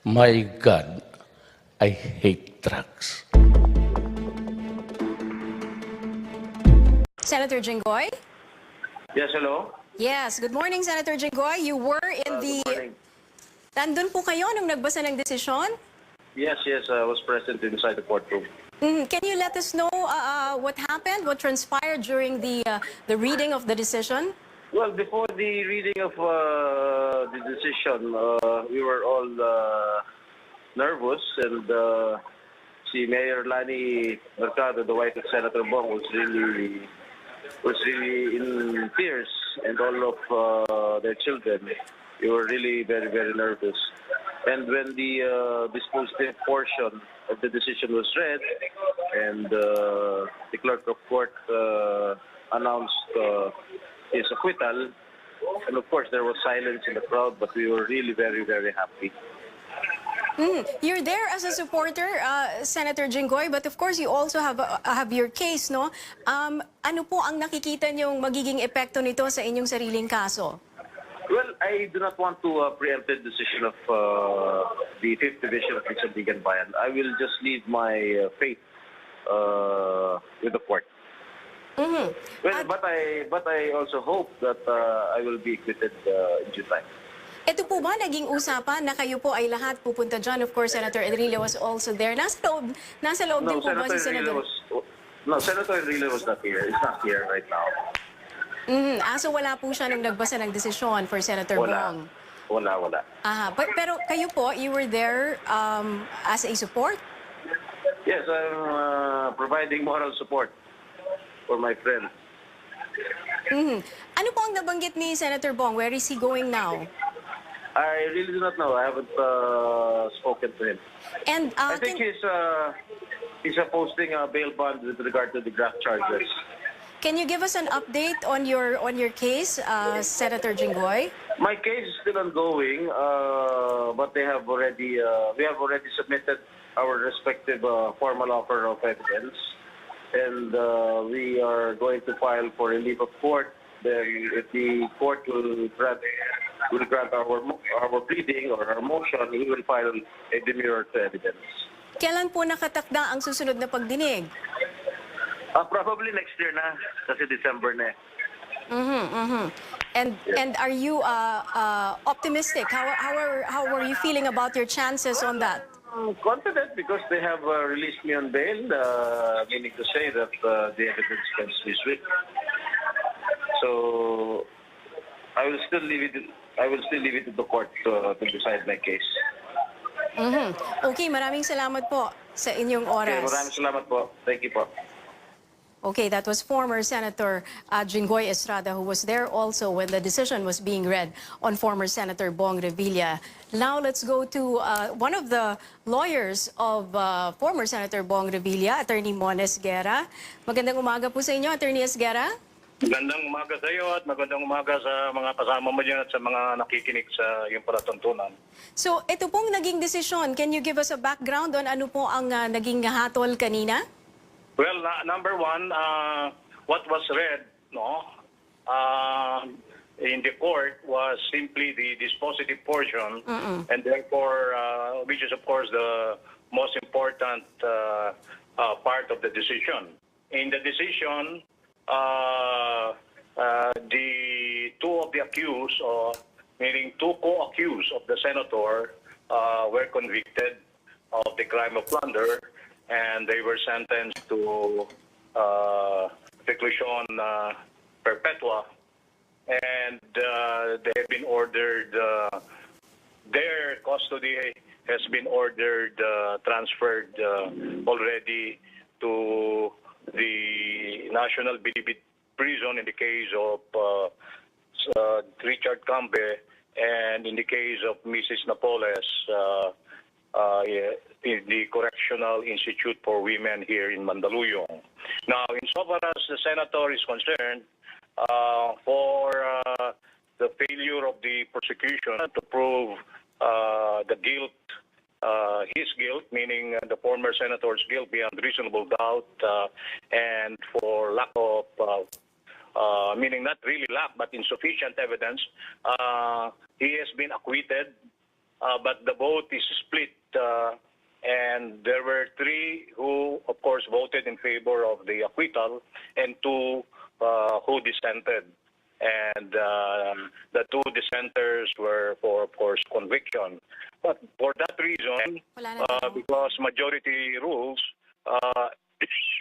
My God, I hate drugs. Senator Jinggoy? Yes, hello. Yes, good morning, Senator Jinggoy. You were in Good morning. Nandun po kayo nung nagbasa ng desisyon? Yes, I was present inside the courtroom. Can you let us know what happened, what transpired during the reading of the decision? Well, before the reading of the decision, we were all nervous, and si Mayor Lani Mercado, the wife of Senator Bong, was really in tears, and all of their children. We were really very, very nervous. And when the dispositive portion of the decision was read, and the clerk of court announced his acquittal, and of course there was silence in the crowd, but we were really very, very happy. You're there as a supporter, Senator Jinggoy, but of course you also have your case, no? Ano po ang nakikita niyong magiging epekto nito sa inyong sariling kaso? Well, I do not want to preempt the decision of the 5th Division of Sandigan Bayan. I will just leave my faith with the court. Well, but I also hope that I will be acquitted in due time. Ito po ba naging usapan na kayo po ay lahat pupunta dyan? Of course, Senator Revilla was also there. Nasa loob din po ba si Senator? No, Senator Revilla was not here. He's not here right now. So wala po siya nung nagbasa ng desisyon for Senator Bong? Wala. Pero kayo po, you were there as a support? Yes, I'm providing moral support for my friend. Ano po ang nabanggit ni Senator Bong? Where is he going now? I really do not know. I haven't spoken to him. And I think he's posting a bail bond with regard to the graft charges. Can you give us an update on your case, Senator Jinggoy? My case is still ongoing, but we have already submitted our respective formal offer of evidence, and we are going to file for a leave of court. Then, if the court will grant our pleading or our motion, we will file a demurrer to evidence. Kailan po nakatakda ang susunod na pagdinig? Probably next year na, kasi December na. And are you optimistic? How are you feeling about your chances on that? Confident because they have released me on bail, meaning to say that the evidence can be sweet. So I will still leave it to the court to decide my case. Okay, maraming salamat po sa inyong oras. Okay, maraming salamat po. Thank you po. Okay, that was former Senator Jinggoy Estrada, who was there also when the decision was being read on former Senator Bong Revilla. Now let's go to one of the lawyers of former Senator Bong Revilla, Attorney Mones Guerra. Magandang umaga po sa inyo, Attorney Guerra. Magandang umaga sa iyo at magandang umaga sa mga kasama mo dyan at sa mga nakikinig sa iyong palatuntunan. So ito pong naging desisyon, can you give us a background on ano po ang naging hatol kanina? Well, number one, what was read in the court was simply the dispositive portion, and therefore, which is of course the most important part of the decision. In the decision, the two of the accused, meaning two co-accused of the senator, were convicted of the crime of plunder, and they were sentenced to reclusion perpetua, and they have been ordered, their custody has been ordered transferred already to the National Bilibid Prison in the case of Richard Cambe, and in the case of Mrs. Napoles, in the Correctional Institute for Women here in Mandaluyong. Now, insofar as the senator is concerned, for the failure of the prosecution to prove the guilt, his guilt, meaning the former senator's guilt beyond reasonable doubt, and for lack of, meaning not really lack, but insufficient evidence, he has been acquitted but the vote is split, and there were 3 who, of course, voted in favor of the acquittal and 2 who dissented. And the 2 dissenters were for, of course, conviction. But for that reason, because majority rules,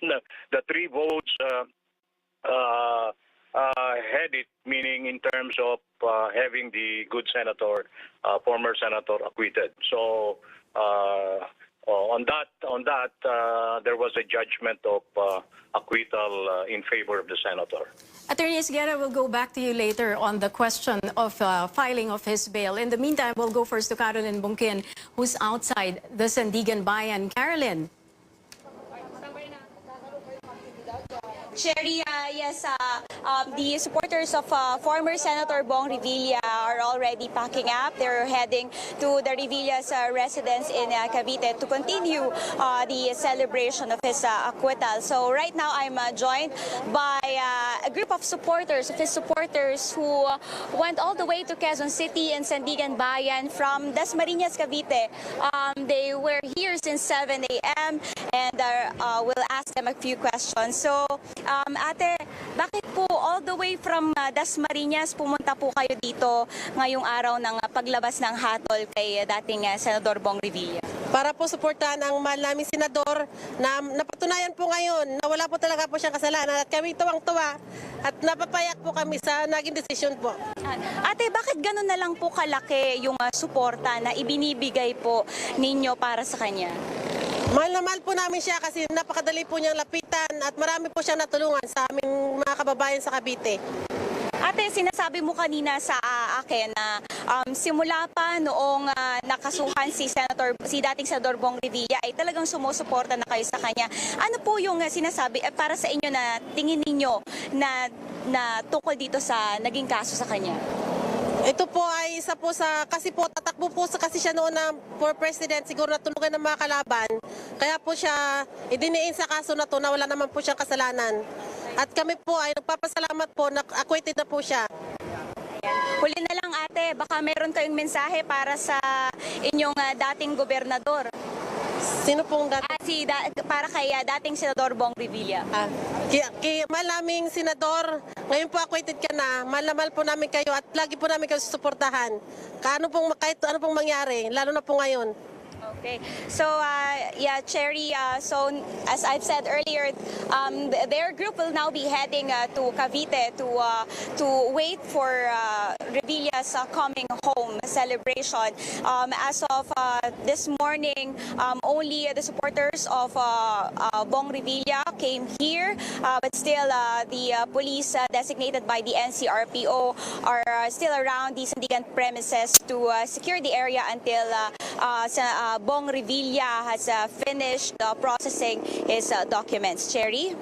the 3 votes had it, meaning in terms of having the good senator, former senator, acquitted. So on that, there was a judgment of acquittal in favor of the senator. Attorney Esguerra, will go back to you later on the question of filing of his bail. In the meantime, we'll go first to Carolyn Bongkin, who's outside the Sandigan Bayan. Carolyn. Sherry, yes, the supporters of former Senator Bong Revilla are already packing up. They're heading to the Revilla's residence in Cavite to continue the celebration of his acquittal. So right now I'm joined by a group of supporters, who went all the way to Quezon City and Sandigan Bayan from Dasmariñas, Cavite. They were here since 7 a.m. and we'll ask them a few questions. So, ate, bakit po all the way from Dasmariñas pumunta po kayo dito ngayong araw ng paglabas ng hatol kay dating Senador Bong Revilla? Para po suportahan ang mahal naming senador na napatunayan po ngayon na wala po talaga po siyang kasalanan at kami tuwang-tuwa at napapayak po kami sa naging desisyon po. Ate, bakit ganun na lang po kalaki yung suporta na ibinibigay po ninyo para sa kanya? Mahal na mahal po namin siya kasi napakadali po niyang lapitan at marami po siyang natulungan sa aming mga kababayan sa Cavite. Ate, sinasabi mo kanina sa akin na simula pa noong nakasuhan si dating Senador Bong Revilla ay talagang sumusuporta na kayo sa kanya. Ano po yung sinasabi para sa inyo na tingin ninyo na tungkol dito sa naging kaso sa kanya? Ito po ay isa po kasi po tatakbo po kasi siya noon na for president, siguro natulugan ng mga kalaban. Kaya po siya idiniin sa kaso na to na wala naman po siyang kasalanan. At kami po ay nagpapasalamat po na acquitted na po siya. Huli na lang ate, baka meron kayong mensahe para sa inyong dating gobernador. Sino pong para kay dating Senador Bong Revilla. Kaya mahal naming senador, ngayon po acquitted ka na, mahal na mahal po namin kayo at lagi po namin kayo susuportahan. Kahit ano pong mangyari, lalo na po ngayon. Okay. So, yeah, Cherry, so as I've said earlier, their group will now be heading to Cavite to wait for Revilla's coming home celebration. As of this morning, only the supporters of Bong Revilla came here, but still the police designated by the NCRPO are still around the Sandigan premises to secure the area until Bong Revilla has finished processing his documents. Cherry?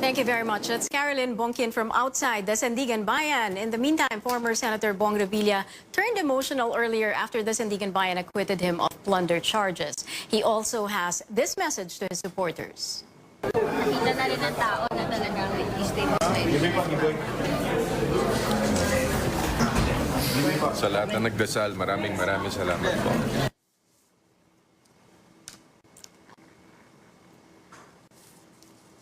Thank you very much. That's Carolyn Bongkin from outside the Sandigan Bayan. In the meantime, former Senator Bong Revilla turned emotional earlier after the Sandigan Bayan acquitted him of plunder charges. He also has this message to his supporters. Nakita na rin ng tao na talagang stay. Sa lahat na nagdasal, maraming salamat po.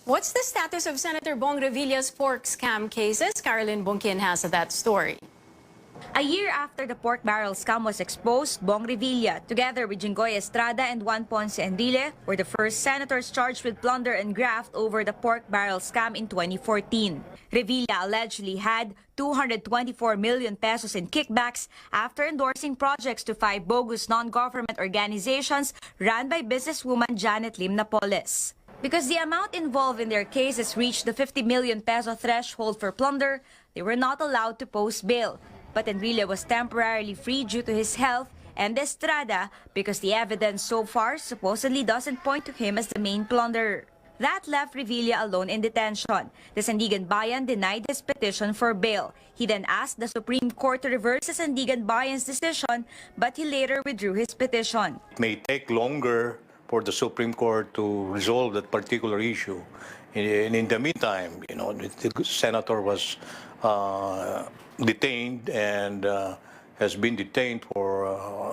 What's the status of Senator Bong Revilla's pork scam cases? Carolyn Bongkin has that story. A year after the pork barrel scam was exposed, Bong Revilla, together with Jinggoy Estrada and Juan Ponce Enrile, were the first senators charged with plunder and graft over the pork barrel scam in 2014. Revilla allegedly had 224 million pesos in kickbacks after endorsing projects to 5 bogus non-government organizations run by businesswoman Janet Lim Napoles. Because the amount involved in their cases reached the 50 million peso threshold for plunder, they were not allowed to post bail. But Enrile was temporarily free due to his health, and Estrada because the evidence so far supposedly doesn't point to him as the main plunderer. That left Revilla alone in detention. The Sandigan Bayan denied his petition for bail. He then asked the Supreme Court to reverse the Sandigan Bayan's decision, but he later withdrew his petition. It may take longer for the Supreme Court to resolve that particular issue. In the meantime, the senator was detained and has been detained for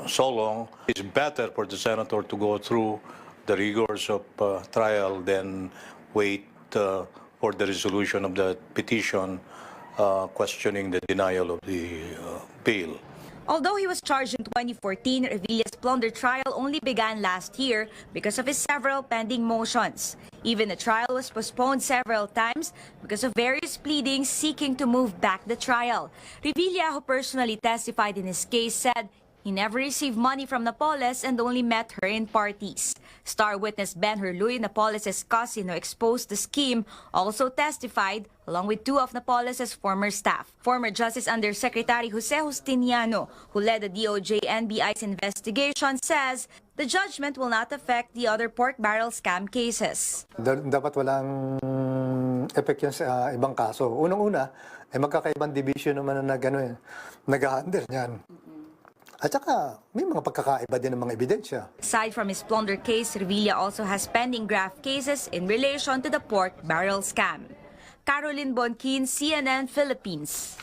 so long, it's better for the senator to go through the rigors of trial than wait for the resolution of the petition questioning the denial of the bail. Although he was charged in 2014, Revilla's plunder trial only began last year because of his several pending motions. Even the trial was postponed several times because of various pleadings seeking to move back the trial. Revilla, who personally testified in his case, said he never received money from Napoles and only met her in parties. Star witness Ben Hurluy, Napoles' cousin who exposed the scheme, also testified, along with two of Napoles' former staff. Former Justice Undersecretary Jose Justiniano, who led the DOJ-NBI's investigation, says the judgment will not affect the other pork barrel scam cases. Dapat walang effect yan sa ibang kaso. Unang-una, magkakaibang division naman na nag-handle yan. At saka, may mga pagkakaiba din ng mga ebidensya. Aside from his plunder case, Revilla also has pending graft cases in relation to the pork barrel scam. Caroline Bonquin, CNN Philippines.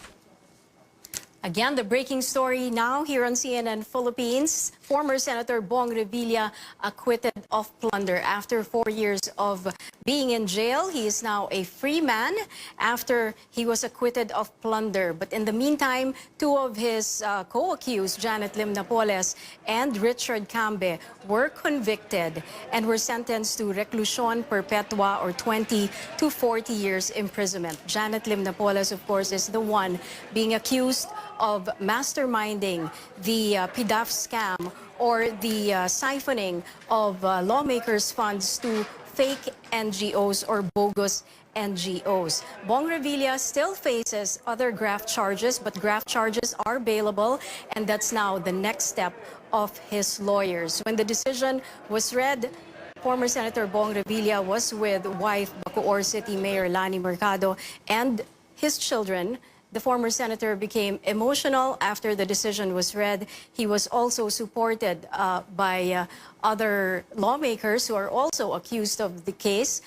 Again, the breaking story now here on CNN Philippines. Former Senator Bong Revilla acquitted of plunder. After 4 years of being in jail, he is now a free man after he was acquitted of plunder. But in the meantime, two of his co-accused, Janet Lim Napoles and Richard Cambe, were convicted and were sentenced to reclusion perpetua or 20 to 40 years imprisonment. Janet Lim Napoles, of course, is the one being accused of masterminding the PDAF scam or the siphoning of lawmakers' funds to fake NGOs or bogus NGOs. Bong Revilla still faces other graft charges, but graft charges are bailable, and that's now the next step of his lawyers. When the decision was read, former Senator Bong Revilla was with wife Bacoor City Mayor Lani Mercado and his children. The former senator became emotional after the decision was read. He was also supported by other lawmakers who are also accused of the case.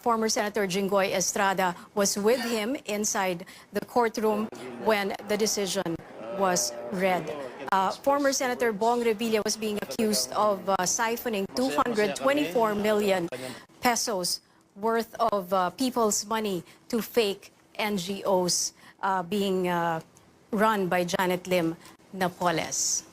Former Senator Jinggoy Estrada was with him inside the courtroom when the decision was read. Former Senator Bong Revilla was being accused of siphoning 224 million pesos worth of people's money to fake NGOs being run by Janet Lim Napoles.